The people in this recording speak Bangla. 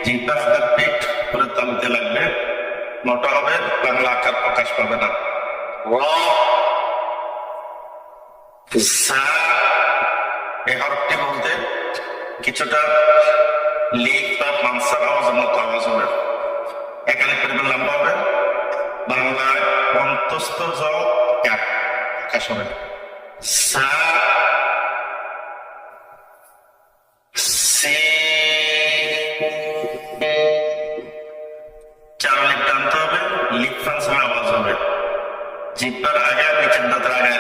জিহ্বার আগের পিঠ করে তালুতে লাগবে, মোটা হবে, বাংলা আকার প্রকাশ পাবে না। র, সা, এই হরফটি বলতে কিছুটা লিক বা মানসার আওয়াজের মতো আওয়াজ হবে, এখানে পরিমাণ লম্বা হবে, বাংলায় অন্তস্থ জ প্রকাশ হবে। সা, সে, চার লিপ টানতে হবে, লিপ ফাংশনে আওয়াজ হবে, জিহ্বার আগে আর নিচের দাঁতের আগে